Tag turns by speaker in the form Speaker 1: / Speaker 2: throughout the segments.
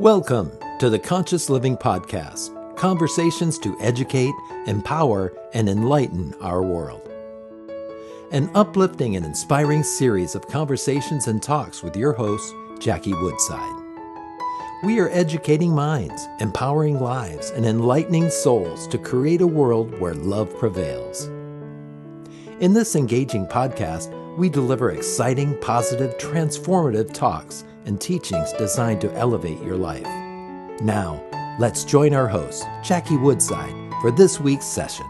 Speaker 1: Welcome to the Conscious Living Podcast, conversations to educate, empower, and enlighten our world. An uplifting and inspiring series of conversations and talks with your host, Jackie Woodside. We are educating minds, empowering lives, and enlightening souls to create a world where love prevails. In this engaging podcast, we deliver exciting, positive, transformative talks and teachings designed to elevate your life. Now, let's join our host, Jackie Woodside, for this week's session.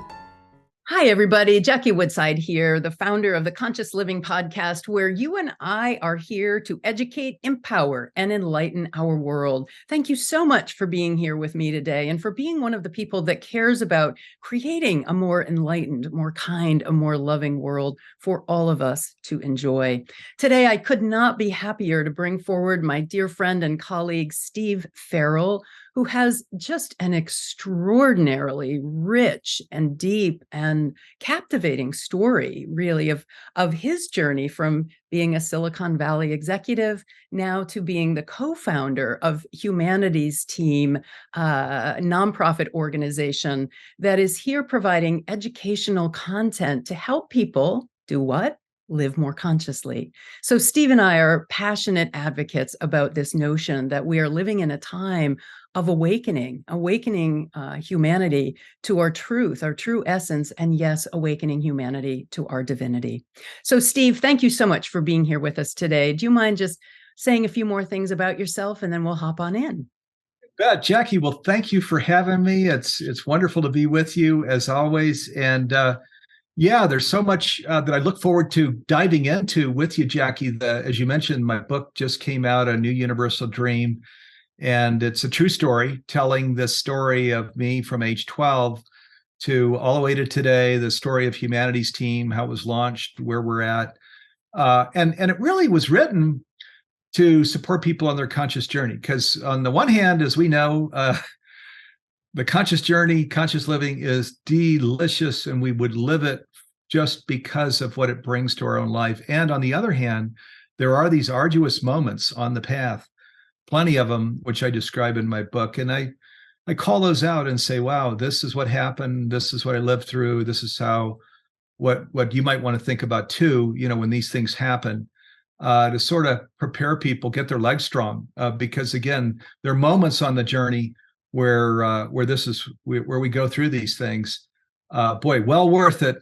Speaker 2: Hi, everybody. Jackie Woodside here, the founder of the Conscious Living Podcast, where you and I are here to educate, empower, and enlighten our world. Thank you so much for being here with me today and for being one of the people that cares about creating a more enlightened, more kind, a more loving world for all of us to enjoy. Today, I could not be happier to bring forward my dear friend and colleague, Steve Farrell, who has just an extraordinarily rich and deep and captivating story, really, of his journey from being a Silicon Valley executive now to being the co-founder of Humanity's Team, a nonprofit organization that is here providing educational content to help people do what? Live more consciously. So Steve and I are passionate advocates about this notion that we are living in a time of awakening humanity to our truth, our true essence, and yes, awakening humanity to our divinity. So Steve, thank you so much for being here with us today. Do you mind just saying a few more things about yourself and then we'll hop on in?
Speaker 3: Yeah, Jackie, well, thank you for having me. It's wonderful to be with you as always. And there's so much that I look forward to diving into with you, Jackie. As you mentioned, my book just came out, A New Universal Dream. And it's a true story, telling the story of me from age 12 to all the way to today, the story of Humanity's Team, how it was launched, where we're at. And it really was written to support people on their conscious journey. Because on the one hand, as we know, the conscious journey, conscious living is delicious, and we would live it just because of what it brings to our own life. And on the other hand, there are these arduous moments on the path, plenty of them, which I describe in my book. And I call those out and say, wow, this is what happened. This is what I lived through. This is how, what you might want to think about too, when these things happen, to sort of prepare people, get their legs strong. Because again, there are moments on the journey where we go through these things. Well worth it.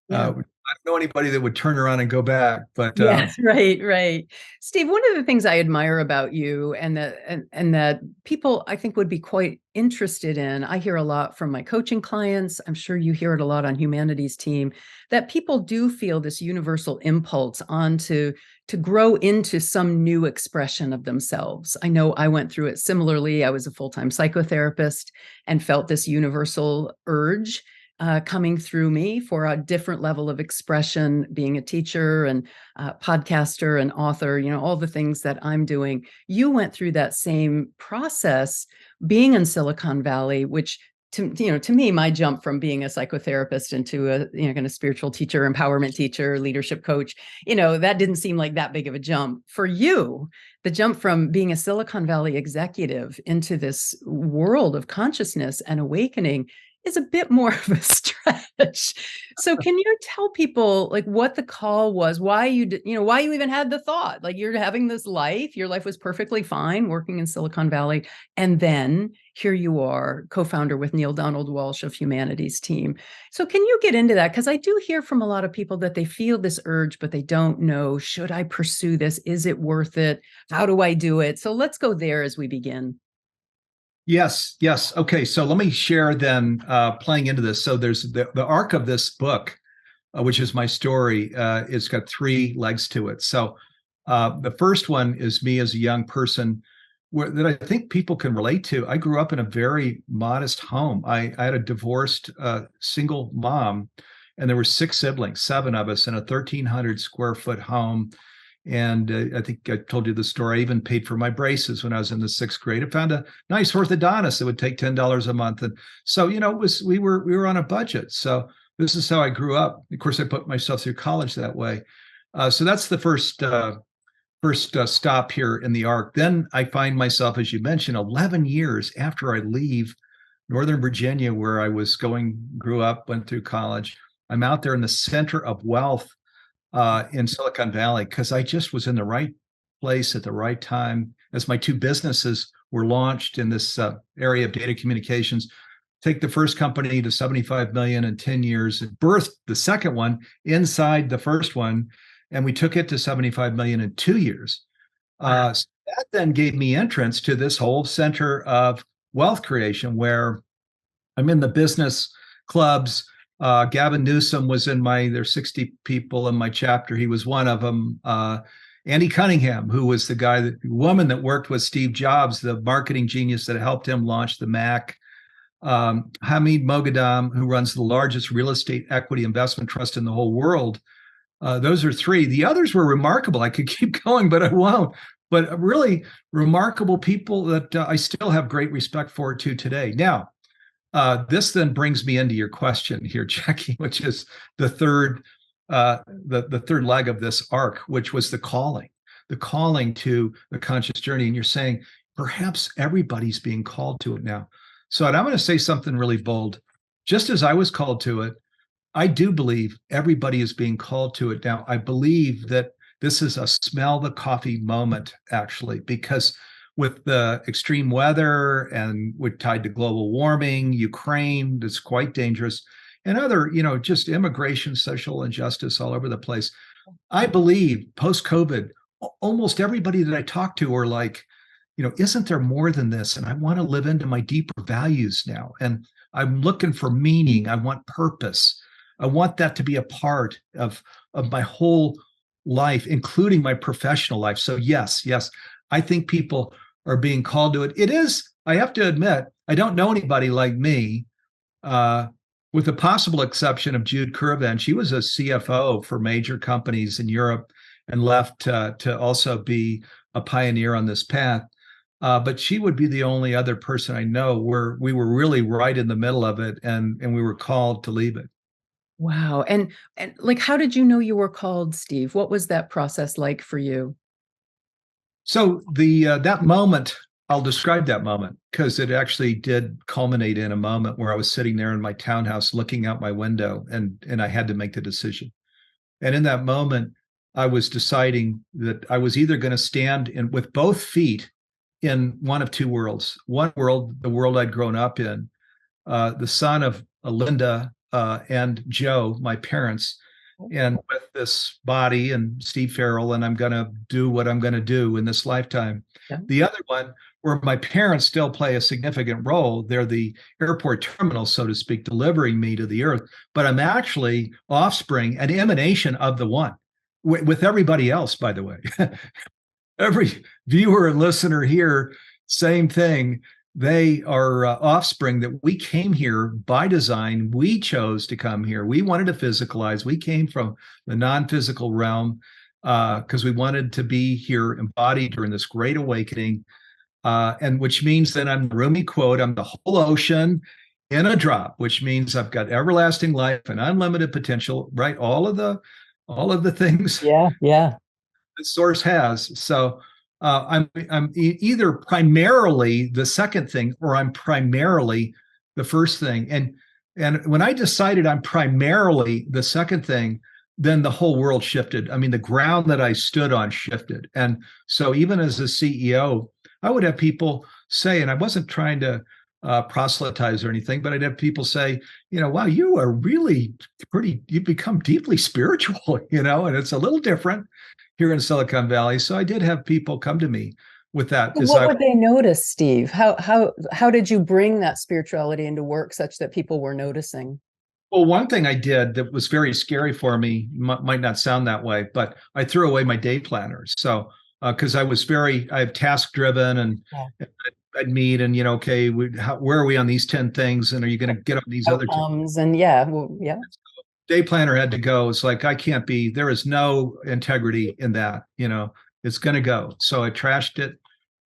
Speaker 2: Yeah.
Speaker 3: I don't know anybody that would turn around and go back, but
Speaker 2: yes, right. Steve, one of the things I admire about you and that people I think would be quite interested in, I hear a lot from my coaching clients, I'm sure you hear it a lot on Humanity's Team, that people do feel this universal impulse to grow into some new expression of themselves. I know I went through it similarly. I was a full-time psychotherapist and felt this universal urge coming through me for a different level of expression, being a teacher and podcaster and author, all the things that I'm doing. You went through that same process being in Silicon Valley, which to me, my jump from being a psychotherapist into a kind of spiritual teacher, empowerment teacher, leadership coach, that didn't seem like that big of a jump. For you, the jump from being a Silicon Valley executive into this world of consciousness and awakening is a bit more of a stretch. So can you tell people like what the call was, why you even had the thought, like you're having this life, your life was perfectly fine working in Silicon Valley. And then here you are, co-founder with Neale Donald Walsch of Humanity's Team. So can you get into that? Because I do hear from a lot of people that they feel this urge, but they don't know, should I pursue this? Is it worth it? How do I do it? So let's go there as we begin.
Speaker 3: Yes. Okay, so let me share then, playing into this. So there's the arc of this book, which is my story. It's got three legs to it. So the first one is me as a young person that I think people can relate to. I grew up in a very modest home. I had a divorced single mom, and there were 6 siblings, 7 of us in a 1,300 square foot home. And I think I told you the story. I even paid for my braces when I was in the 6th grade. I found a nice orthodontist that would take $10 a month. And so, we were on a budget. So this is how I grew up. Of course, I put myself through college that way. So that's the first first stop here in the Ark. Then I find myself, as you mentioned, 11 years after I leave Northern Virginia, where I grew up, went through college. I'm out there in the center of wealth in Silicon Valley because I just was in the right place at the right time as my two businesses were launched in this area of data communications. Take the first company to 75 million in 10 years, and birthed the second one inside the first one, and we took it to 75 million in 2 years. So that then gave me entrance to this whole center of wealth creation where I'm in the business clubs. Gavin Newsom was there's 60 people in my chapter. He was one of them. Andy Cunningham, who was the woman that worked with Steve Jobs, the marketing genius that helped him launch the Mac. Hamid Moghadam, who runs the largest real estate equity investment trust in the whole world. Those are three. The others were remarkable. I could keep going, but I won't. But really remarkable people that I still have great respect for to today. Now, this then brings me into your question here, Jackie, which is the third leg of this arc, which was the calling to the conscious journey. And you're saying perhaps everybody's being called to it now. So, and I'm going to say something really bold. Just as I was called to it, I do believe everybody is being called to it now. I believe that this is a smell the coffee moment, actually, because with the extreme weather and with tied to global warming, Ukraine, it's quite dangerous, and other, just immigration, social injustice all over the place. I believe post-COVID, almost everybody that I talk to are like, isn't there more than this? And I want to live into my deeper values now. And I'm looking for meaning. I want purpose. I want that to be a part of my whole life, including my professional life. So yes, I think people are being called to it. It is, I have to admit, I don't know anybody like me, with the possible exception of Jude Currivan. She was a CFO for major companies in Europe and left to also be a pioneer on this path. But she would be the only other person I know where we were really right in the middle of it, and we were called to leave it.
Speaker 2: Wow. And like, how did you know you were called, Steve? What was that process like for you?
Speaker 3: So that moment, I'll describe that moment because it actually did culminate in a moment where I was sitting there in my townhouse looking out my window, and I had to make the decision. And in that moment, I was deciding that I was either going to stand with both feet in one of two worlds. One world, the world I'd grown up in, the son of Linda and Joe, my parents, and with this body and Steve Farrell, and I'm going to do what I'm going to do in this lifetime. Yeah. The other one, where my parents still play a significant role, they're the airport terminal, so to speak, delivering me to the earth, but I'm actually offspring, an emanation of the one, with everybody else, by the way. Every viewer and listener here, same thing. They are offspring that we came here by design. We chose to come here. We wanted to physicalize. We came from the non-physical realm because we wanted to be here embodied during this great awakening. And which means that I'm Rumi quote, I'm the whole ocean in a drop, which means I've got everlasting life and unlimited potential, right? All of the things.
Speaker 2: Yeah.
Speaker 3: The source has. So I'm either primarily the second thing or I'm primarily the first thing. And when I decided I'm primarily the second thing, then the whole world shifted. I mean, the ground that I stood on shifted. And so even as a CEO, I would have people say, and I wasn't trying to proselytize or anything, but I'd have people say, wow, you are really you've become deeply spiritual, and it's a little different here in Silicon Valley. So I did have people come to me with that.
Speaker 2: What would they notice, Steve? How did you bring that spirituality into work such that people were noticing?
Speaker 3: Well, one thing I did that was very scary for me, might not sound that way, but I threw away my day planners. So because I'm task driven, and I'd meet and, okay, where are we on these 10 things? And are you going to get on these other 10?
Speaker 2: And yeah.
Speaker 3: Day planner had to go. It's like, there is no integrity in that, it's going to go. So I trashed it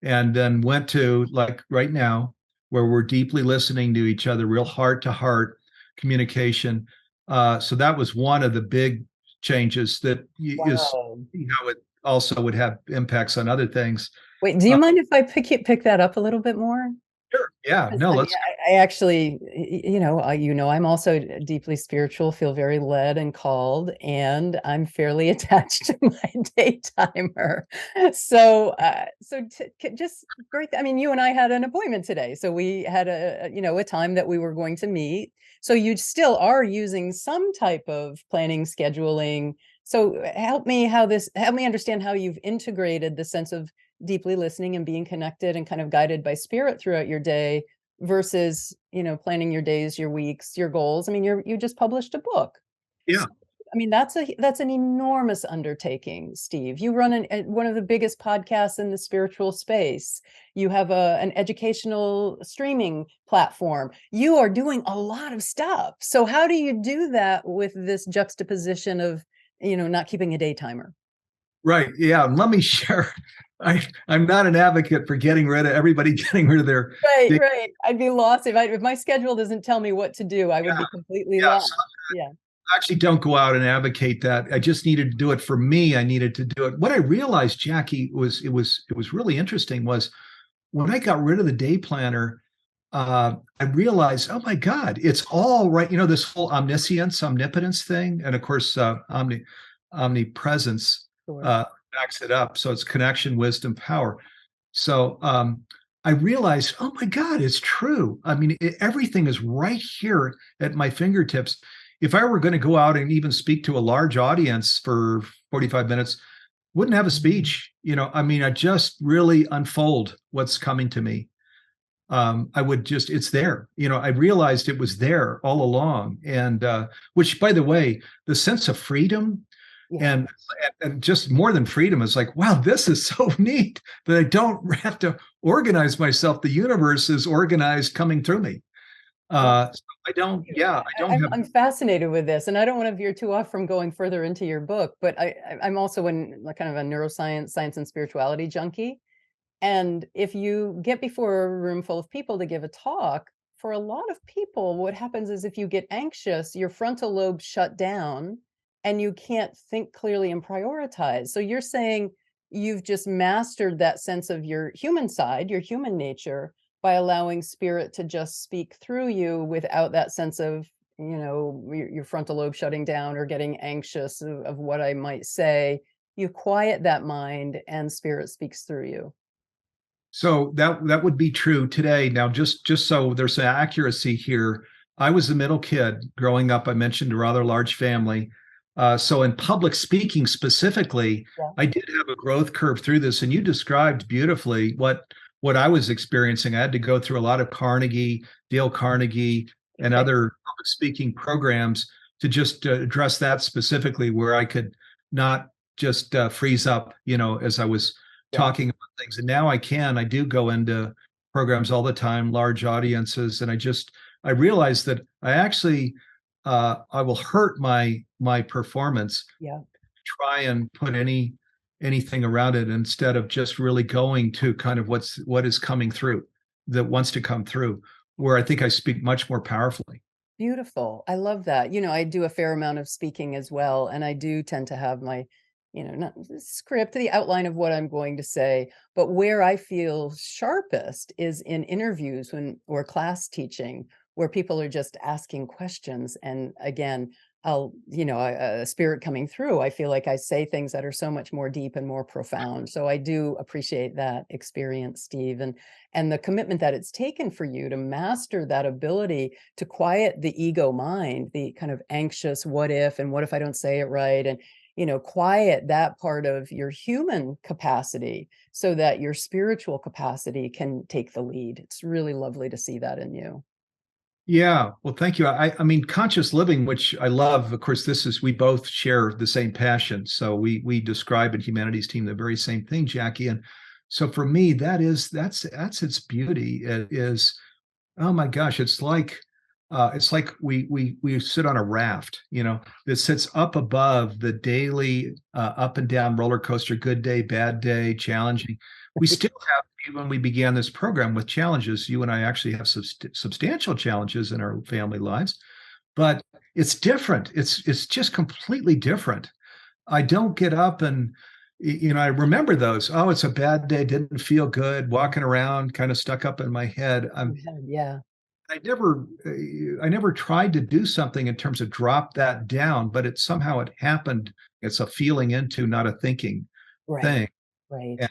Speaker 3: and then went to, like right now, where we're deeply listening to each other, real heart to heart communication. So that was one of the big changes that is how also would have impacts on other things.
Speaker 2: Wait, do you mind if I pick that up a little bit more?
Speaker 3: Sure. Yeah. No, let's.
Speaker 2: I actually, I'm also deeply spiritual, feel very led and called, and I'm fairly attached to my day timer. So, just great. I mean, you and I had an appointment today, so we had a time that we were going to meet. So you still are using some type of planning, scheduling. So help me understand how you've integrated the sense of deeply listening and being connected and kind of guided by spirit throughout your day versus planning your days, your weeks, your goals. I mean, you just published a book.
Speaker 3: Yeah.
Speaker 2: I mean, that's an enormous undertaking, Steve. You run one of the biggest podcasts in the spiritual space. You have an educational streaming platform. You are doing a lot of stuff. So how do you do that with this juxtaposition of not keeping a day timer?
Speaker 3: Right. Yeah. Let me share. I'm not an advocate for getting rid of their.
Speaker 2: Right. I'd be lost if my schedule doesn't tell me what to do. I would be completely lost. Yeah.
Speaker 3: I actually don't go out and advocate that. I just needed to do it for me. I needed to do it. What I realized, Jackie, was really interesting was when I got rid of the day planner, I realized, oh my God, it's all right. This whole omnipotence thing, and of course, omnipresence.
Speaker 2: Sure.
Speaker 3: Backs it up. So it's connection, wisdom, power. So I realized, oh my God, it's true. I mean, everything is right here at my fingertips. If I were going to go out and even speak to a large audience for 45 minutes, wouldn't have a speech. I mean, I just really unfold what's coming to me. I would just, it's there. I realized it was there all along. And which, by the way, the sense of freedom, yeah. And just more than freedom is like, wow, this is so neat that I don't have to organize myself. The universe is organized coming through me. So I don't have.
Speaker 2: I'm fascinated with this, and I don't want to veer too off from going further into your book, but I'm also kind of a neuroscience, science and spirituality junkie. And if you get before a room full of people to give a talk, for a lot of people, what happens is if you get anxious, your frontal lobe shut down and you can't think clearly and prioritize. So you're saying you've just mastered that sense of your human side, your human nature, by allowing spirit to just speak through you without that sense of, your frontal lobe shutting down or getting anxious of what I might say. You quiet that mind and spirit speaks through you.
Speaker 3: So that would be true today. Now, just so there's an accuracy here, I was a middle kid growing up. I mentioned a rather large family. So in public speaking specifically, yeah. I did have a growth curve through this, and you described beautifully what I was experiencing. I had to go through a lot of Dale Carnegie, and other public speaking programs to just address that specifically, where I could not just freeze up, as I was talking about things. And now I do go into programs all the time, large audiences, and I realized that I actually I will hurt my performance. Yeah. Try and put anything around it instead of just really going to kind of what is coming through, that wants to come through, where I think I speak much more powerfully.
Speaker 2: Beautiful. I love that. I do a fair amount of speaking as well, and I do tend to have my not the script, the outline of what I'm going to say, but where I feel sharpest is in interviews or class teaching, where people are just asking questions. And again, a spirit coming through, I feel like I say things that are so much more deep and more profound. So I do appreciate that experience, Steve, and the commitment that it's taken for you to master that ability to quiet the ego mind, the kind of anxious, what if I don't say it right? And quiet that part of your human capacity so that your spiritual capacity can take the lead. It's really lovely to see that in you.
Speaker 3: Yeah. Well, thank you. I mean, conscious living, which I love, of course, we both share the same passion. So we describe in Humanities Team the very same thing, Jackie. And so for me, that's its beauty. It is, oh my gosh, it's like we sit on a raft, that sits up above the daily up and down roller coaster, good day, bad day, challenging. We still have, when we began this program with challenges, you and I actually have substantial challenges in our family lives, but it's different. It's just completely different. I don't get up and I remember those. Oh, it's a bad day, didn't feel good, walking around, kind of stuck up in my head.
Speaker 2: Yeah.
Speaker 3: I never tried to do something in terms of drop that down, but it happened. It's a feeling into, not a thinking
Speaker 2: Right.
Speaker 3: thing.
Speaker 2: Right.
Speaker 3: And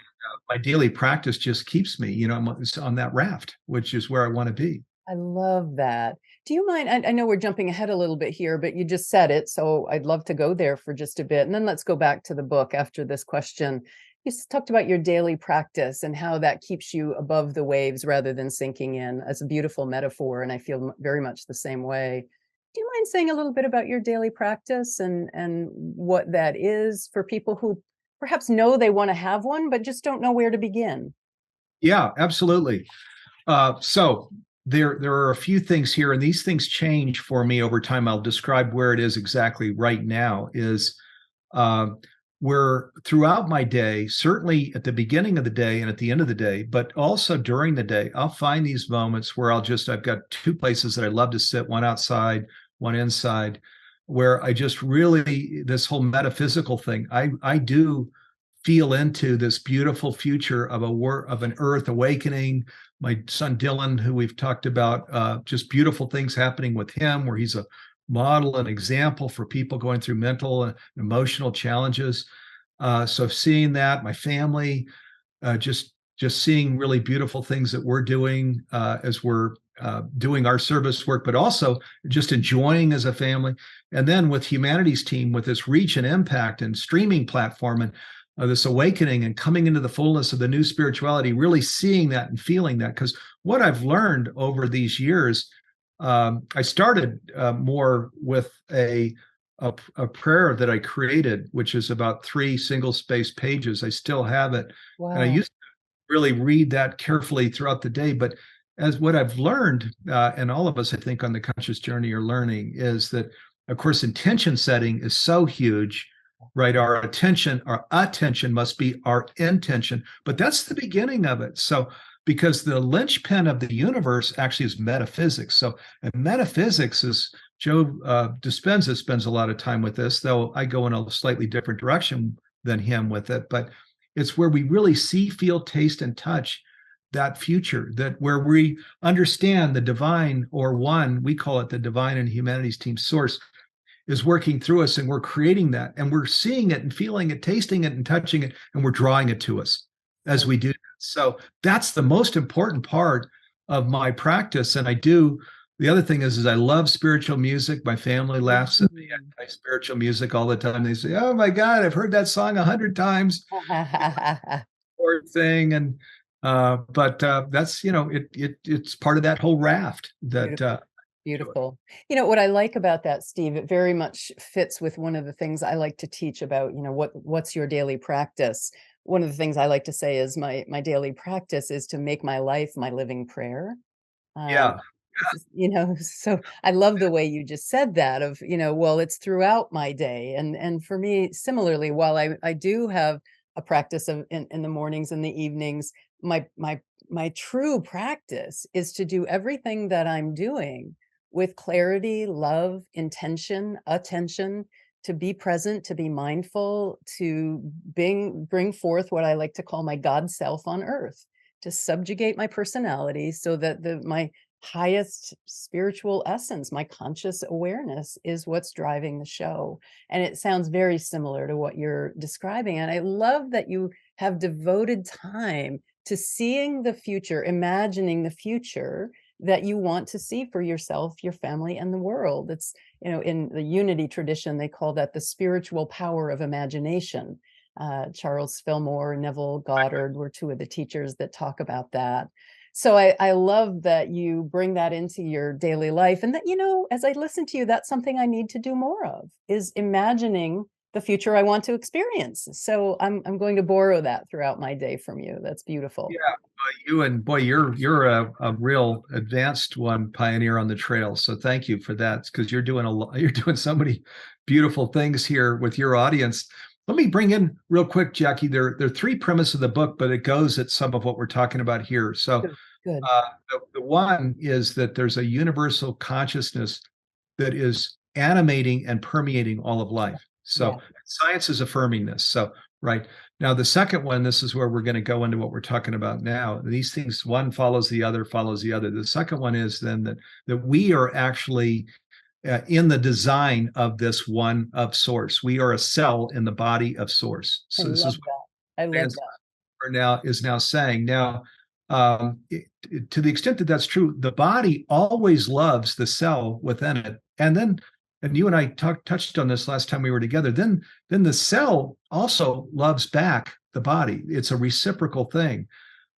Speaker 3: my daily practice just keeps me, on that raft, which is where I want to be.
Speaker 2: I love that. Do you mind? I know we're jumping ahead a little bit here, but you just said it, so I'd love to go there for just a bit. And then let's go back to the book after this question. Talked about your daily practice and how that keeps you above the waves rather than sinking in. As a beautiful metaphor, and I feel very much the same way. Do you mind saying a little bit about your daily practice and what that is for people who perhaps know they want to have one, but just don't know where to begin?
Speaker 3: Yeah, absolutely. So there are a few things here, and these things change for me over time. I'll describe where it is exactly right now. Is uh, where throughout my day, certainly at the beginning of the day and at the end of the day, but also during the day, I'll find these moments where I've got two places that I love to sit, one outside, one inside, where I just really, this whole metaphysical thing, I do feel into this beautiful future of an earth awakening. My son Dylan, who we've talked about, just beautiful things happening with him, where he's a model and example for people going through mental and emotional challenges. So seeing that, my family, just seeing really beautiful things that we're doing as we're doing our service work, but also just enjoying as a family. And then with Humanity's team, with this reach and impact and streaming platform and this awakening and coming into the fullness of the new spirituality, really seeing that and feeling that. Because what I've learned over these years, I started more with a prayer that I created, which is about 3 single-space pages. I still have it. And I
Speaker 2: Wow.
Speaker 3: used to really read that carefully throughout the day. But as what I've learned, and all of us, I think, on the conscious journey are learning, is that, of course, intention setting is so huge, right? Our attention must be our intention, but that's the beginning of it. So, because the linchpin of the universe actually is metaphysics. So, and metaphysics is, Joe Dispenza spends a lot of time with this, though I go in a slightly different direction than him with it. But it's where we really see, feel, taste, and touch that future, that where we understand the divine, or one, we call it the divine and humanities team source, is working through us, and we're creating that, and we're seeing it and feeling it, tasting it and touching it, and we're drawing it to us as we do. So that's the most important part of my practice. And the other thing is I love spiritual music. My family laughs at me. I play spiritual music all the time. They say, "Oh my God, I've heard that song 100 times." Or thing. And but that's, it's part of that whole raft that
Speaker 2: Beautiful. What I like about that, Steve, it very much fits with one of the things I like to teach about, what's your daily practice. One of the things I like to say is my daily practice is to make my life my living prayer. Um,
Speaker 3: yeah.
Speaker 2: so I love the way you just said that of, well, it's throughout my day. And for me, similarly, while I do have a practice of in the mornings and the evenings, my true practice is to do everything that I'm doing with clarity, love, intention, attention, to be present, to be mindful, to bring forth what I like to call my God self on earth, to subjugate my personality so that my highest spiritual essence, my conscious awareness, is what's driving the show. And it sounds very similar to what you're describing. And I love that you have devoted time to seeing the future, imagining the future that you want to see for yourself, your family, and the world. It's, in the Unity tradition, they call that the spiritual power of imagination. Charles Fillmore, Neville Goddard were two of the teachers that talk about that. So I love that you bring that into your daily life, and that, as I listen to you, that's something I need to do more of, is imagining the future I want to experience. So I'm going to borrow that throughout my day from you. That's beautiful.
Speaker 3: Yeah, you, and boy, you're a real advanced one, pioneer on the trail. So thank you for that, because you're doing you're doing so many beautiful things here with your audience. Let me bring in real quick, Jackie. There are 3 premises of the book, but it goes at some of what we're talking about here. So
Speaker 2: Good.
Speaker 3: the one is that there's a universal consciousness that is animating and permeating all of life. So science is affirming this. So right? Now, the second one, this is where we're going to go into what we're talking about now. These things, one follows the other, follows the other. The second one is then that we are actually in the design of this one of source. We are a cell in the body of source.
Speaker 2: I
Speaker 3: So this
Speaker 2: love
Speaker 3: is
Speaker 2: that. I love that.
Speaker 3: now is now saying now to the extent that that's true, the body always loves the cell within it, and you and I touched on this last time we were together. Then the cell also loves back the body. It's a reciprocal thing.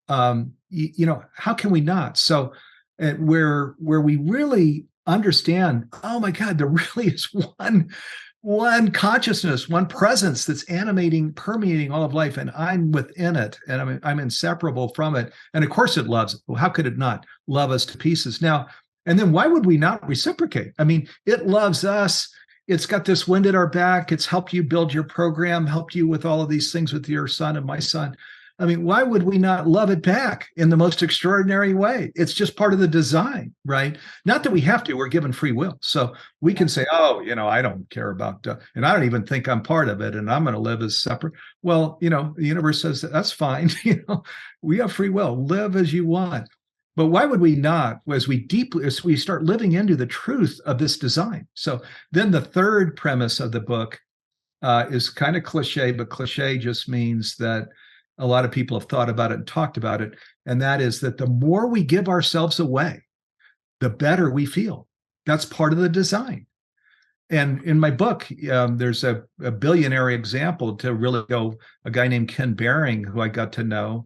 Speaker 3: How can we not? So where we really understand, oh my God, there really is one consciousness, one presence that's animating, permeating all of life, and I'm within it, and I'm inseparable from it. And of course, it loves it. Well, how could it not love us to pieces? Now, and then why would we not reciprocate? I mean, it loves us. It's got this wind at our back. It's helped you build your program, helped you with all of these things with your son and my son. I mean, why would we not love it back in the most extraordinary way? It's just part of the design, right? Not that we have to, we're given free will. So we can say, oh, I don't care about, and I don't even think I'm part of it, and I'm going to live as separate. Well, the universe says that's fine. We have free will, live as you want. But why would we not, as we start living into the truth of this design? So then the third premise of the book is kind of cliche, but cliche just means that a lot of people have thought about it and talked about it. And that is that the more we give ourselves away, the better we feel. That's part of the design. And in my book, there's a billionaire example to really go, a guy named Ken Behring, who I got to know,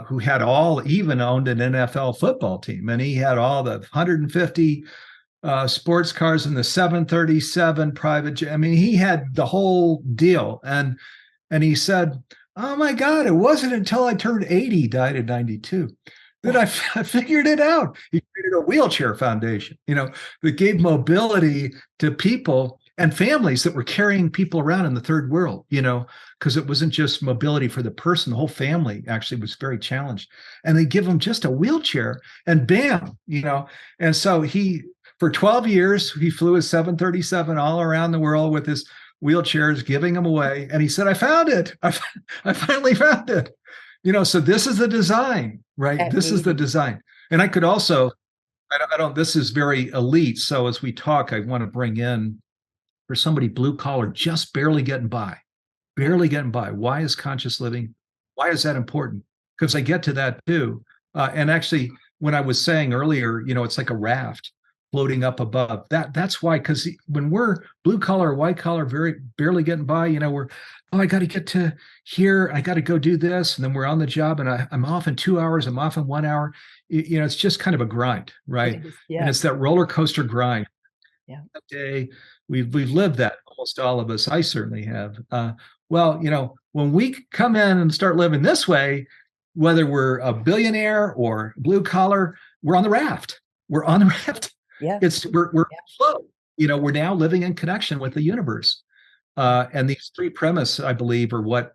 Speaker 3: who had even owned an NFL football team. And he had all the 150 sports cars and the 737 private jet. I mean, he had the whole deal. And he said, oh my God, it wasn't until I turned 80, died at 92, that I figured it out. He created a wheelchair foundation, that gave mobility to people and families that were carrying people around in the third world, because it wasn't just mobility for the person. The whole family actually was very challenged. And they give them just a wheelchair and bam, And so for 12 years, he flew his 737 all around the world with his wheelchairs, giving them away. And he said, I found it. I finally found it. So this is the design, right? This is the design. And I could also, this is very elite. So as we talk, I want to bring in, for somebody blue collar, just barely getting by. Why is conscious living? Why is that important? Because I get to that too. And actually, when I was saying earlier, it's like a raft floating up above. That's why, because when we're blue collar, white collar, very barely getting by, I got to get to here, I got to go do this, and then we're on the job, and I'm off in 2 hours, I'm off in 1 hour. It's just kind of a grind, right?
Speaker 2: Yeah.
Speaker 3: And it's that roller coaster grind.
Speaker 2: Yeah.
Speaker 3: That day, we've lived that, almost all of us. I certainly have. When we come in and start living this way, whether we're a billionaire or blue collar, we're on the raft.
Speaker 2: Yeah.
Speaker 3: We're flow. We're now living in connection with the universe. And these three premises, I believe, are what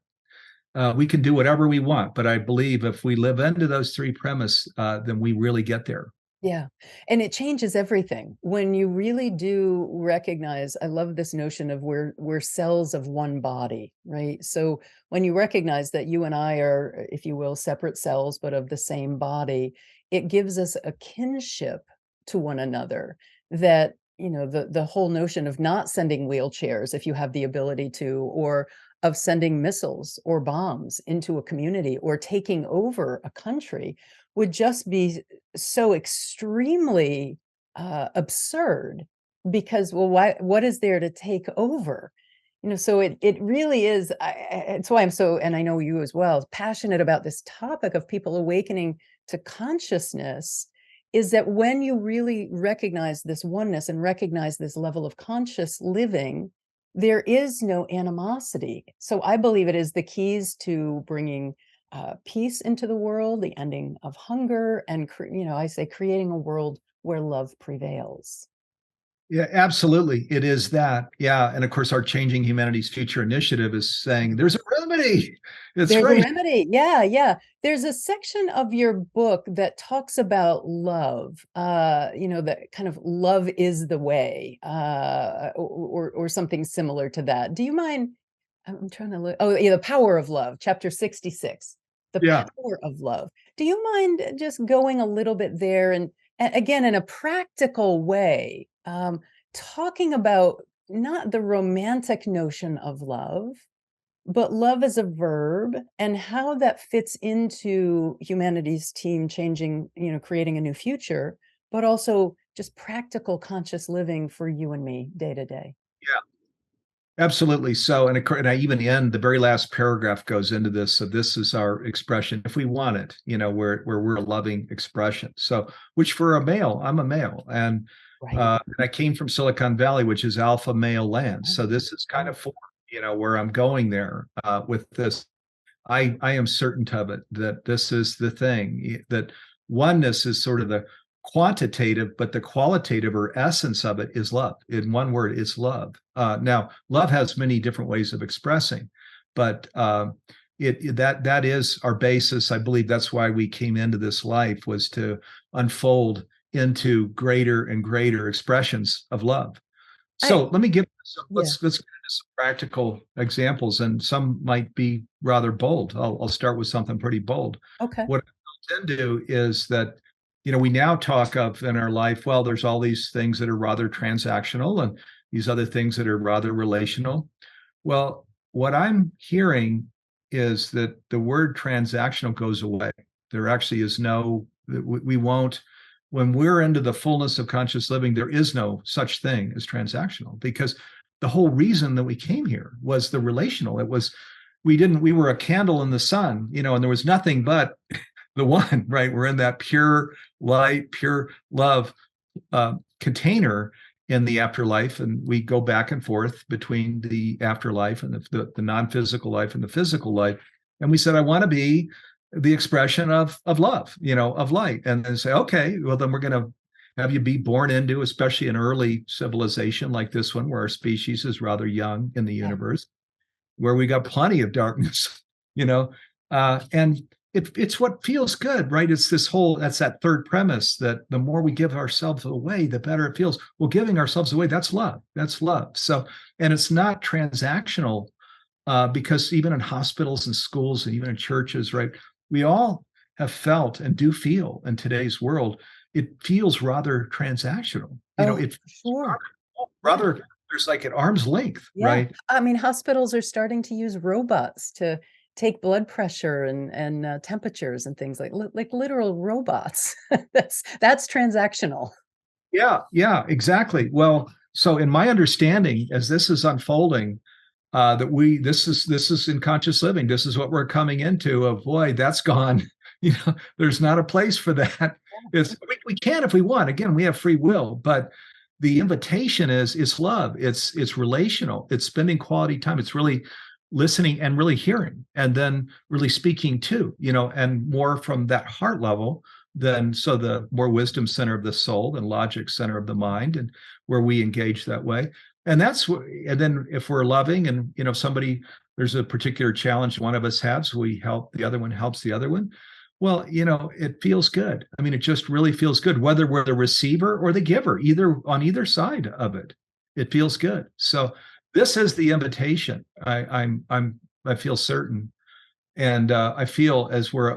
Speaker 3: we can do whatever we want. But I believe if we live into those three premises, then we really get there.
Speaker 2: Yeah. And it changes everything. When you really do recognize, I love this notion of we're cells of one body, right? So when you recognize that you and I are, if you will, separate cells, but of the same body, it gives us a kinship to one another that, the whole notion of not sending wheelchairs if you have the ability to, or of sending missiles or bombs into a community or taking over a country would just be so extremely absurd, because, well, what is there to take over? So it really is. It's why I'm so, and I know you as well, passionate about this topic of people awakening to consciousness, is that when you really recognize this oneness and recognize this level of conscious living, there is no animosity. So I believe it is the keys to bringing peace into the world, the ending of hunger, and I say creating a world where love prevails.
Speaker 3: Yeah, absolutely. It is that. Yeah. And of course, our Changing Humanity's Future initiative is saying there's a remedy.
Speaker 2: There's a remedy. Yeah. Yeah. There's a section of your book that talks about love, that kind of love is the way, or something similar to that. Do you mind I'm trying to look. Oh, yeah, The Power of Love, chapter 66, The
Speaker 3: Yeah.
Speaker 2: Power of Love. Do you mind just going a little bit there and again, in a practical way, talking about not the romantic notion of love, but love as a verb and how that fits into humanity's team changing, creating a new future, but also just practical conscious living for you and me day to day.
Speaker 3: Absolutely. So, and I even end the very last paragraph goes into this. So, this is our expression, if we want it, where we're a loving expression. So, which for a male, I'm a male,
Speaker 2: Right.
Speaker 3: and I came from Silicon Valley, which is alpha male land. So, this is kind of for where I'm going there with this. I am certain of it that this is the thing, that oneness is sort of the quantitative, but the qualitative or essence of it is love. In one word, it's love. Now, love has many different ways of expressing, but that is our basis. I believe that's why we came into this life, was to unfold into greater and greater expressions of love. So let me give some, let's get into some practical examples, and some might be rather bold. I'll start with something pretty bold.
Speaker 2: Okay.
Speaker 3: What I tend to do is that, we now talk of in our life, well, there's all these things that are rather transactional and these other things that are rather relational. Well, what I'm hearing is that the word transactional goes away. There actually is no, we won't, when we're into the fullness of conscious living, there is no such thing as transactional, because the whole reason that we came here was the relational. It was, we were a candle in the sun, and there was nothing but the one, right? We're in that pure light, pure love container in the afterlife, and we go back and forth between the afterlife and the non-physical life and the physical life. And we said, I want to be the expression of love, of light. And then say, okay, well, then we're going to have you be born into, especially an early civilization like this one, where our species is rather young in the universe, where we got plenty of darkness, and it's what feels good, right? It's that's that third premise, that the more we give ourselves away, the better it feels. Well, giving ourselves away, that's love. That's love. So, and it's not transactional, because even in hospitals and schools and even in churches, right, we all have felt and do feel in today's world, it feels rather transactional. It
Speaker 2: Sure.
Speaker 3: rather there's like at arm's length, right?
Speaker 2: I mean, hospitals are starting to use robots to take blood pressure and temperatures and things like literal robots. That's transactional.
Speaker 3: Yeah, exactly. Well, so in my understanding, as this is unfolding, that this is in conscious living. This is what we're coming into. Of boy, that's gone. There's not a place for that. We can if we want. Again, we have free will, but the invitation is love. It's relational. It's spending quality time. It's really listening and really hearing, and then really speaking too. And more from that heart level than, so the more wisdom center of the soul and logic center of the mind, and where we engage that way. And and then if we're loving, and somebody, there's a particular challenge one of us has, we help the other one, helps the other one. Well, it feels good. I mean, it just really feels good, whether we're the receiver or the giver, on either side of it. It feels good. So this is the invitation. I feel certain, and I feel as we're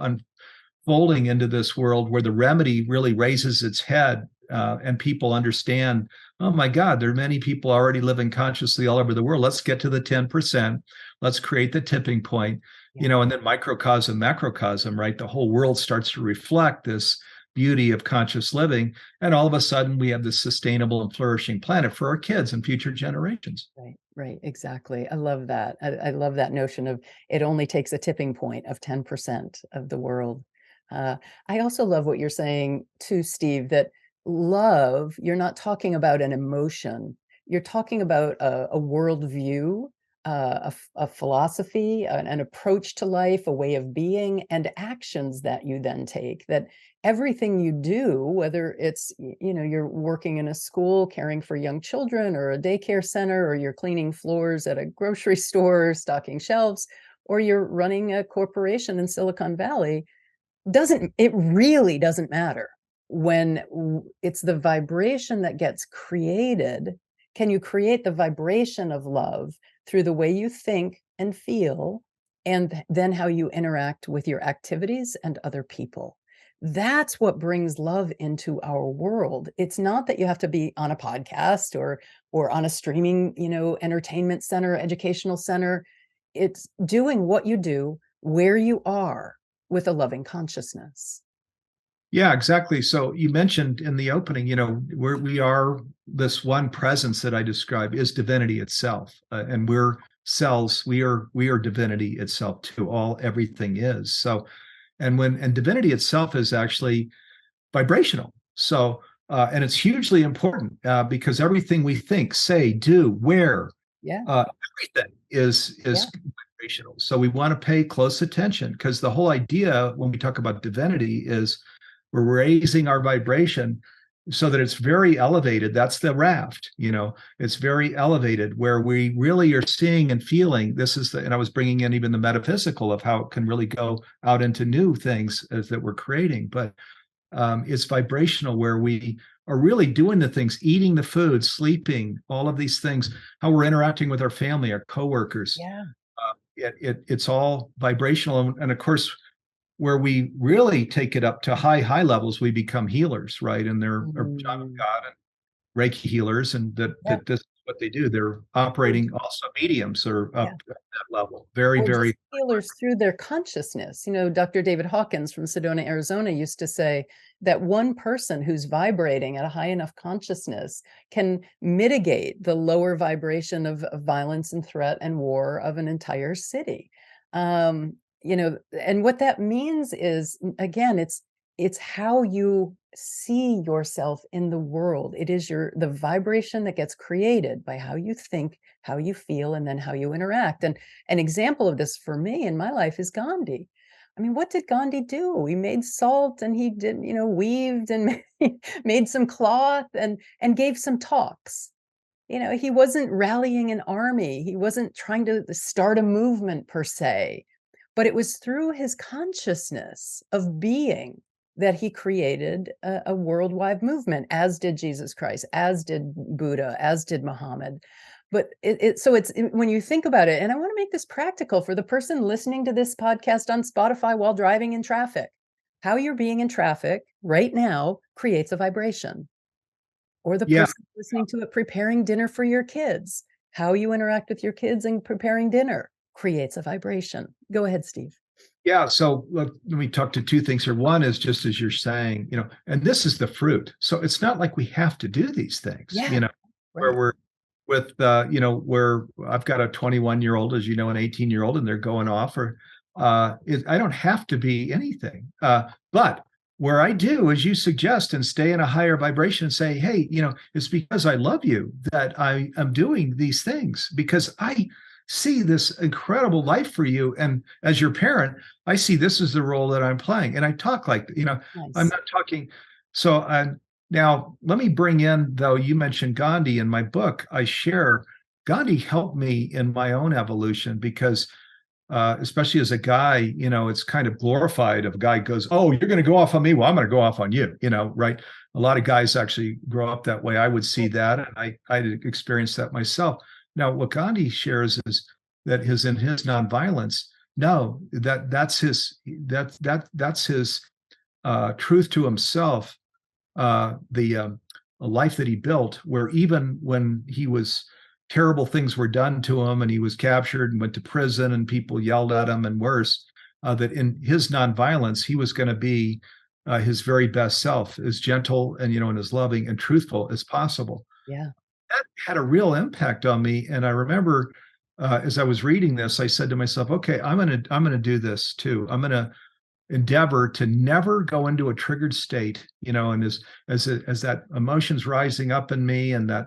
Speaker 3: unfolding into this world where the remedy really raises its head, and people understand, oh my God, there are many people already living consciously all over the world. Let's get to the 10%. Let's create the tipping point, and then microcosm, macrocosm, right? The whole world starts to reflect this beauty of conscious living. And all of a sudden we have this sustainable and flourishing planet for our kids and future generations.
Speaker 2: Right, exactly. I love that. I love that notion of it only takes a tipping point of 10% of the world. I also love what you're saying too, Steve, that love, you're not talking about an emotion. You're talking about a worldview, a philosophy, an approach to life, a way of being, and actions that you then take. That everything you do, whether it's, you're working in a school, caring for young children, or a daycare center, or you're cleaning floors at a grocery store, stocking shelves, or you're running a corporation in Silicon Valley, it really doesn't matter when it's the vibration that gets created. Can you create the vibration of love through the way you think, and feel, and then how you interact with your activities and other people. That's what brings love into our world. It's not that you have to be on a podcast or on a streaming, entertainment center, educational center. It's doing what you do where you are with a loving consciousness.
Speaker 3: Yeah, exactly. So you mentioned in the opening, where we are, this one presence that I describe is divinity itself, and we're cells. We are divinity itself too. Everything is. So, and divinity itself is actually vibrational. So, and it's hugely important because everything we think, say, do, wear,
Speaker 2: Yeah.
Speaker 3: everything is vibrational. So we want to pay close attention, because the whole idea when we talk about divinity is we're raising our vibration so that it's very elevated. That's the raft, it's very elevated, where we really are seeing and feeling. And I was bringing in even the metaphysical of how it can really go out into new things that we're creating. But it's vibrational, where we are really doing the things, eating the food, sleeping, all of these things, how we're interacting with our family, our coworkers.
Speaker 2: Yeah.
Speaker 3: It's all vibrational. And of course, where we really take it up to high levels, we become healers, right? And they're John of God and Reiki healers, and that this is what they do. They're operating also mediums or up at that level. Very,
Speaker 2: Or
Speaker 3: very
Speaker 2: just healers through their consciousness. Dr. David Hawkins from Sedona, Arizona used to say that one person who's vibrating at a high enough consciousness can mitigate the lower vibration of violence and threat and war of an entire city. And what that means is, again, it's how you see yourself in the world. It is the vibration that gets created by how you think, how you feel, and then how you interact. And an example of this for me in my life is Gandhi. I mean, what did Gandhi do? He made salt, and he did, weaved and made some cloth and gave some talks. He wasn't rallying an army. He wasn't trying to start a movement per se, but it was through his consciousness of being that he created a worldwide movement, as did Jesus Christ, as did Buddha, as did Muhammad. But when you think about it, and I want to make this practical for the person listening to this podcast on Spotify while driving in traffic, how you're being in traffic right now creates a vibration. Or the person listening to it preparing dinner for your kids, how you interact with your kids and preparing dinner creates a vibration. Go ahead, Steve.
Speaker 3: Yeah. So let me talk to two things here. One is just as you're saying, and this is the fruit. So it's not like we have to do these things, where we're with, where I've got a 21-year-old, as you know, an 18-year-old, and they're going off, or I don't have to be anything. But where I do, as you suggest, and stay in a higher vibration and say, hey, it's because I love you that I am doing these things, because I see this incredible life for you. And as your parent, I see this is the role that I'm playing. And I talk like, nice. I'm not talking. So now let me bring in, though, you mentioned Gandhi. In my book, I share Gandhi helped me in my own evolution, because especially as a guy, it's kind of glorified if a guy goes, oh, you're going to go off on me. Well, I'm going to go off on you, right? A lot of guys actually grow up that way. I would see that. And I experienced that myself. Now, what Gandhi shares is that in his nonviolence, no, that's his truth to himself. The life that he built, where even when terrible things were done to him, and he was captured and went to prison, and people yelled at him, and worse, that in his nonviolence, he was going to be his very best self, as gentle and and as loving and truthful as possible.
Speaker 2: Yeah.
Speaker 3: That had a real impact on me. And I remember as I was reading this, I said to myself, okay, I'm gonna do this too. I'm gonna endeavor to never go into a triggered state, and as that emotion's rising up in me, and that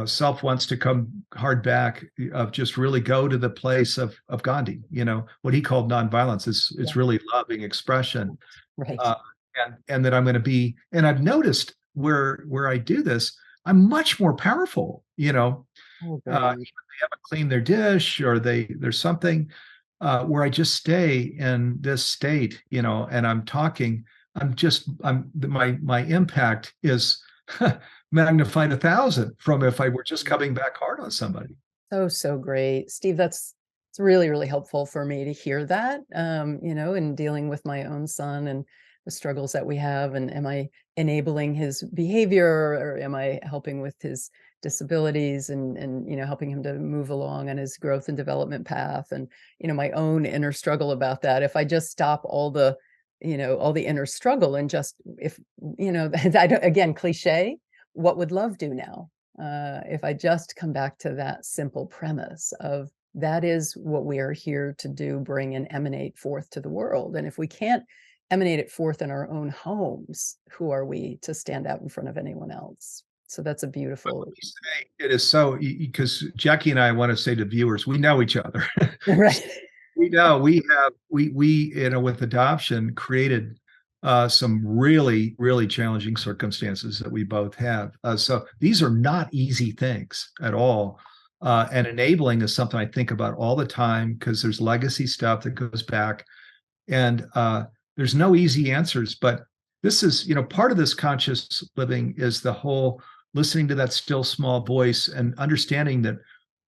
Speaker 3: self wants to come hard back, of just really go to the place of Gandhi, what he called nonviolence. It's really loving expression.
Speaker 2: Right.
Speaker 3: And that I'm going to be, and I've noticed where I do this, I'm much more powerful, they haven't cleaned their dish, or there's something where I just stay in this state, and I'm talking, my impact is magnified 1,000 from if I were just coming back hard on somebody.
Speaker 2: So great. Steve, that's It's really, really helpful for me to hear that, in dealing with my own son and the struggles that we have. And am I enabling his behavior, or am I helping with his disabilities and helping him to move along on his growth and development path? And, my own inner struggle about that. If I just stop all the inner struggle and just, if, I don't, again, cliche, what would love do now? If I just come back to that simple premise of that is what we are here to do, bring and emanate forth to the world. And if we can't emanate it forth in our own homes, who are we to stand out in front of anyone else? So that's a beautiful.
Speaker 3: Let me say, it is so, because Jackie and I want to say to viewers, we know each other.
Speaker 2: Right.
Speaker 3: We know with adoption created some really, really challenging circumstances that we both have. So these are not easy things at all. And enabling is something I think about all the time, because there's legacy stuff that goes back, and there's no easy answers. But this is, part of this conscious living is the whole listening to that still small voice and understanding that,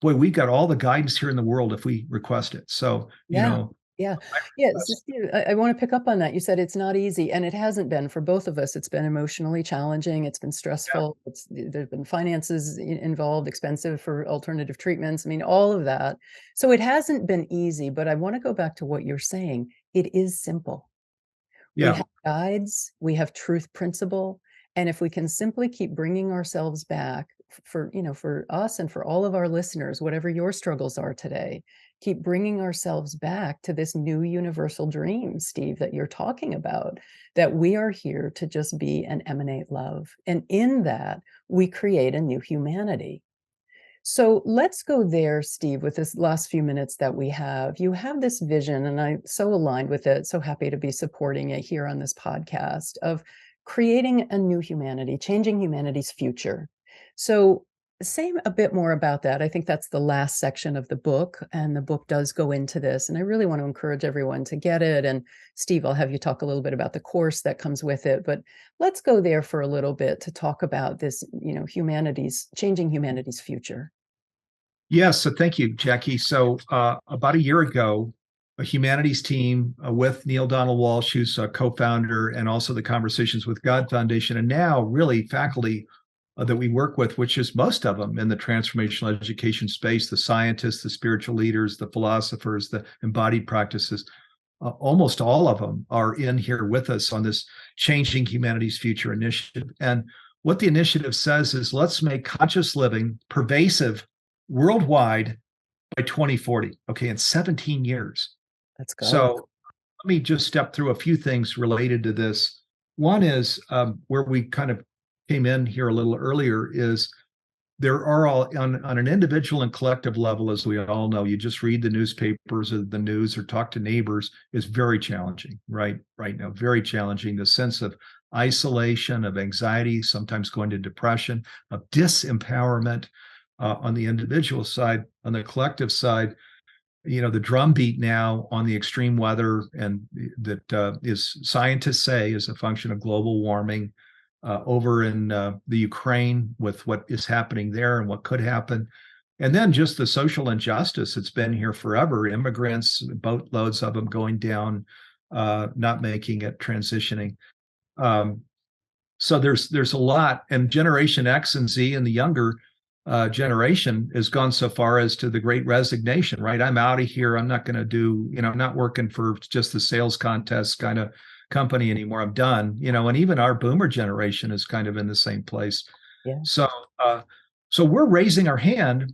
Speaker 3: boy, we got all the guidance here in the world if we request it. So,
Speaker 2: Yeah. Yeah. So Steve, I want to pick up on that. You said it's not easy, and it hasn't been for both of us. It's been emotionally challenging. It's been stressful. There's been finances involved, expensive for alternative treatments. I mean, all of that. So it hasn't been easy, but I want to go back to what you're saying. It is simple. We have guides, we have truth principle. And if we can simply keep bringing ourselves back for us and for all of our listeners, whatever your struggles are today, keep bringing ourselves back to this new universal dream, Steve, that you're talking about, that we are here to just be and emanate love. And in that, we create a new humanity. So let's go there, Steve, with this last few minutes that we have. You have this vision, and I'm so aligned with it, so happy to be supporting it here on this podcast, of creating a new humanity, changing humanity's future. So say a bit more about that. I think that's the last section of the book, and the book does go into this. And I really want to encourage everyone to get it. And Steve, I'll have you talk a little bit about the course that comes with it, but let's go there for a little bit to talk about this, changing humanity's future.
Speaker 3: Yes. So thank you, Jackie. So about a year ago, a humanities team with Neale Donald Walsch, who's a co-founder, and also the Conversations with God Foundation, and now really faculty that we work with, which is most of them in the transformational education space, the scientists, the spiritual leaders, the philosophers, the embodied practices, almost all of them are in here with us on this Changing Humanity's Future initiative. And what the initiative says is, let's make conscious living pervasive worldwide by 2040. Okay, in 17 years.
Speaker 2: Let's go.
Speaker 3: So let me just step through a few things related to this. One is where we kind of came in here a little earlier, is there are all on an individual and collective level, as we all know, you just read the newspapers or the news or talk to neighbors, is very challenging right now, very challenging. The sense of isolation, of anxiety, sometimes going to depression, of disempowerment on the individual side. On the collective side, the drumbeat now on the extreme weather, and that is, scientists say, is a function of global warming. Over in the Ukraine, with what is happening there and what could happen. And then just the social injustice. It's been here forever. Immigrants, boatloads of them going down, not making it, transitioning. So there's a lot. And Generation X and Z and the younger generation has gone so far as to the great resignation, right? I'm out of here. I'm not going to do, I'm not working for just the sales contest kind of company anymore. I'm done, and even our boomer generation is kind of in the same place.
Speaker 2: Yeah.
Speaker 3: So we're raising our hand.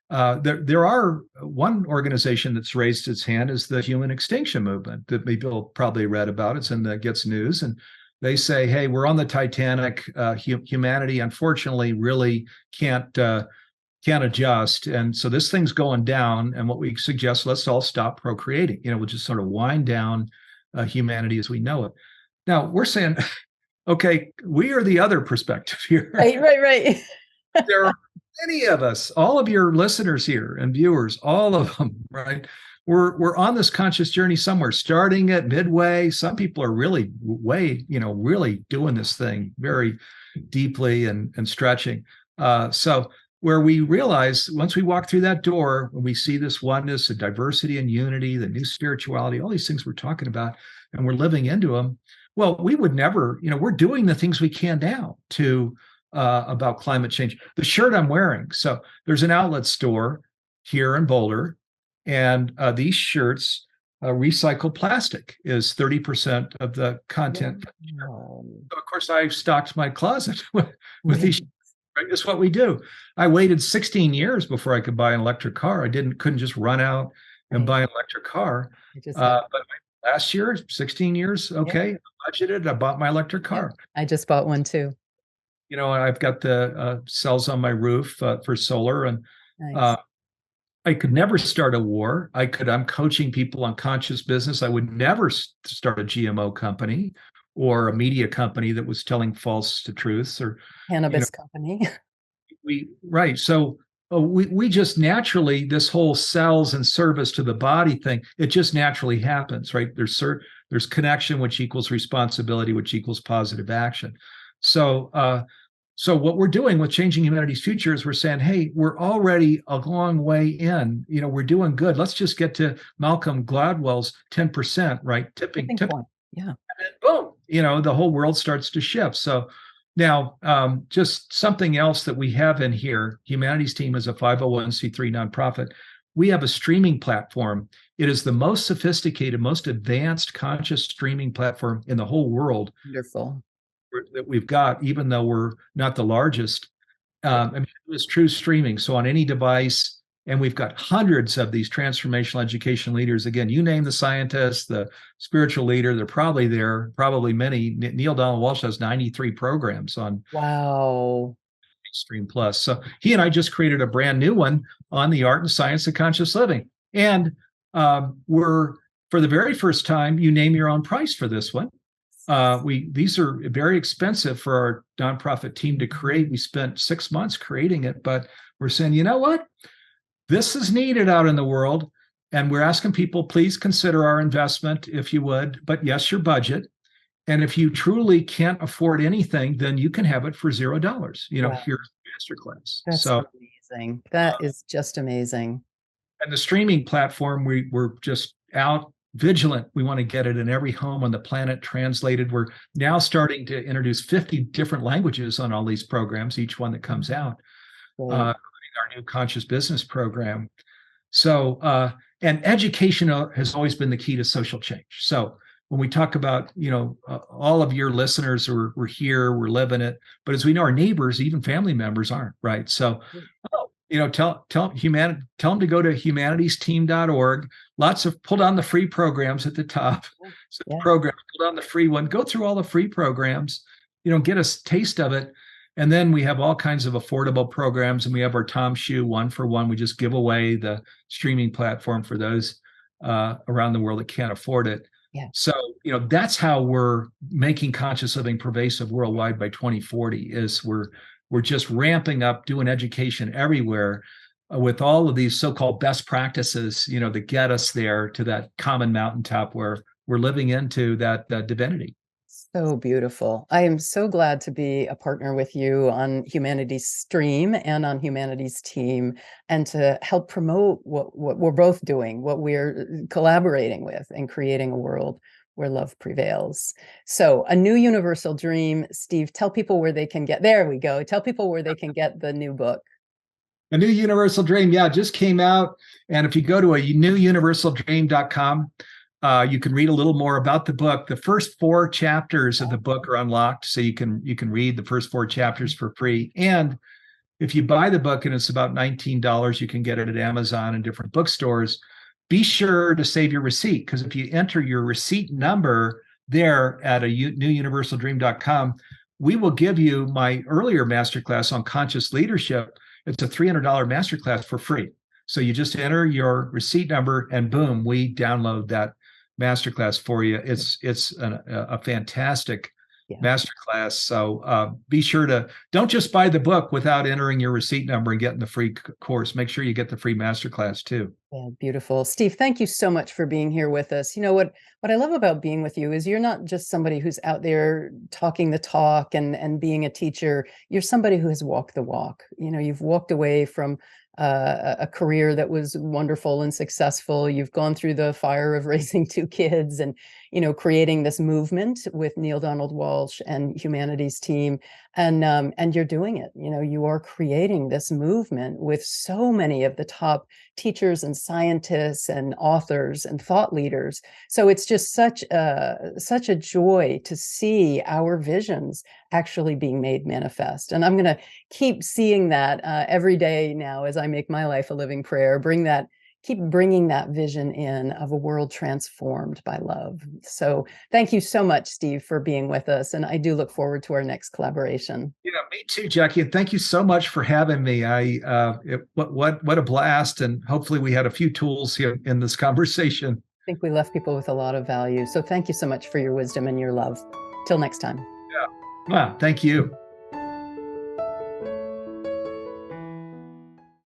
Speaker 3: There are one organization that's raised its hand, is the Human Extinction Movement, that people probably read about. It's in the Gets News, and they say, hey, we're on the Titanic. Humanity, unfortunately, really can't adjust, and so this thing's going down. And what we suggest, let's all stop procreating. We'll just sort of wind down humanity as we know it. Now we're saying, okay, we are the other perspective here.
Speaker 2: Right.
Speaker 3: There are many of us, all of your listeners here and viewers, all of them, right? We're on this conscious journey somewhere, starting at midway. Some people are really really doing this thing very deeply and stretching. So where we realize once we walk through that door, when we see this oneness, the diversity and unity, the new spirituality, all these things we're talking about, and we're living into them, well, we would never, we're doing the things we can now to about climate change. The shirt I'm wearing, so there's an outlet store here in Boulder, and these shirts, recycled plastic is 30% of the content.
Speaker 2: Wow.
Speaker 3: So of course, I've stocked my closet with these. Right? That's what we do. I waited 16 years before I could buy an electric car. Couldn't just run out and buy an electric car. But last year, 16 years, okay, I budgeted. I bought my electric car.
Speaker 2: I just bought one too.
Speaker 3: I've got the cells on my roof for solar, and
Speaker 2: Nice.
Speaker 3: I could never start a war. I'm coaching people on conscious business. I would never start a GMO company or a media company that was telling false to truths or
Speaker 2: Cannabis company.
Speaker 3: Right. So we just naturally, this whole cells and service to the body thing, it just naturally happens, right? There's connection, which equals responsibility, which equals positive action. So what we're doing with Changing Humanity's Future is we're saying, hey, we're already a long way in. We're doing good. Let's just get to Malcolm Gladwell's 10%, right? Tipping point.
Speaker 2: Yeah.
Speaker 3: And then boom, the whole world starts to shift. So now, just something else that we have in here, Humanity's Team is a 501c3 nonprofit. We have a streaming platform. It is the most sophisticated, most advanced conscious streaming platform in the whole world.
Speaker 2: Wonderful.
Speaker 3: That we've got, even though we're not the largest. It was true streaming. So on any device, and we've got hundreds of these transformational education leaders. Again, you name the scientist, the spiritual leader, they're probably there, probably many. Neale Donald Walsch has 93 programs on Stream Plus. So he and I just created a brand new one on the art and science of conscious living. And we're, for the very first time, you name your own price for this one. These are very expensive for our nonprofit team to create. We spent 6 months creating it, but we're saying, you know what? This is needed out in the world. And we're asking people, please consider our investment if you would, but yes, your budget. And if you truly can't afford anything, then you can have it for $0. Wow. Here's the masterclass.
Speaker 2: That's amazing. That is just amazing.
Speaker 3: And the streaming platform, we're just out vigilant. We want to get it in every home on the planet translated. We're now starting to introduce 50 different languages on all these programs, each one that comes out, including our new conscious business program. So, and education has always been the key to social change. So when we talk about, all of your listeners we're here, we're living it, but as we know, our neighbors, even family members aren't, right? So, tell them to go to humanitiesteam.org. Pull down the free programs at the top. So the program, pull down the free one, go through all the free programs, get a taste of it. And then we have all kinds of affordable programs, and we have our Tom Shoe 1-for-1. We just give away the streaming platform for those around the world that can't afford it. Yeah. So, that's how we're making conscious living pervasive worldwide by 2040 is we're just ramping up, doing education everywhere with all of these so-called best practices, that get us there to that common mountaintop where we're living into that divinity.
Speaker 2: So beautiful. I am so glad to be a partner with you on Humanity's Stream and on Humanity's Team, and to help promote what we're both doing, what we're collaborating with, and creating a world where love prevails. So a new universal dream. Steve, tell people where they can get, there we go. Tell people where they can get the new book.
Speaker 3: A New Universal Dream, just came out. And if you go to a newuniversaldream.com, you can read a little more about the book. The first 4 chapters of the book are unlocked, so you can read the first 4 chapters for free. And if you buy the book and it's about $19, you can get it at Amazon and different bookstores. Be sure to save your receipt, because if you enter your receipt number there at newuniversaldream.com, we will give you my earlier masterclass on conscious leadership. It's a $300 masterclass for free. So you just enter your receipt number and boom, we download that masterclass for you. It's a fantastic masterclass. So be sure to don't just buy the book without entering your receipt number and getting the free course. Make sure you get the free masterclass too.
Speaker 2: Yeah, beautiful. Steve, thank you so much for being here with us. You know what I love about being with you is you're not just somebody who's out there talking the talk and being a teacher. You're somebody who has walked the walk. You know, you've walked away from a career that was wonderful and successful. You've gone through the fire of raising 2 kids and, you know, creating this movement with Neale Donald Walsch and Humanity's team. And you're doing it. You know, you are creating this movement with so many of the top teachers and scientists and authors and thought leaders. So it's just such a joy to see our visions actually being made manifest. And I'm going to keep seeing that every day now as I make my life a living prayer. Keep bringing that vision in of a world transformed by love. So thank you so much, Steve, for being with us. And I do look forward to our next collaboration.
Speaker 3: Yeah, me too, Jackie. And thank you so much for having me. What a blast. And hopefully we had a few tools here in this conversation.
Speaker 2: I think we left people with a lot of value. So thank you so much for your wisdom and your love. Till next time.
Speaker 3: Yeah. Wow. Thank you.